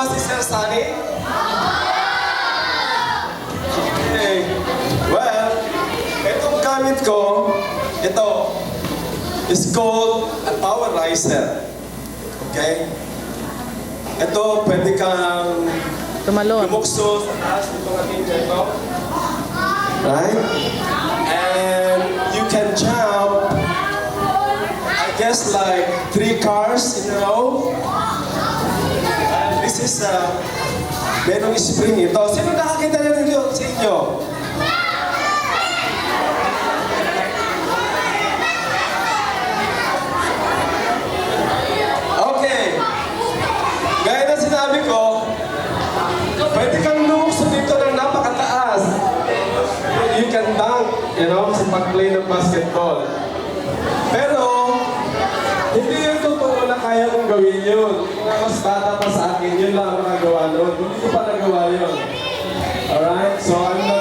ba si Sir Sunny? Okay. Well, itong gamit ko, ito, is called a power riser. Okay? Ito, pwede kang Tumalon. lumukso sa taas nitong ating ito. Right? And you can jump, I guess like 3 cars in a row. And this is merong spring ito. Sino nakakita na nito sa inyo? Okay. Gaya na sinabi ko, pwede kang lumukso dito ng napakataas. You can dunk, sa pag-play ng basketball. Pero, hindi yung totoo na kaya kong gawin yun. Yung mga mas bata pa sa akin, yun lang ang makagawa nun. Hindi ko pa nagawa yun. Alright? So, I'm not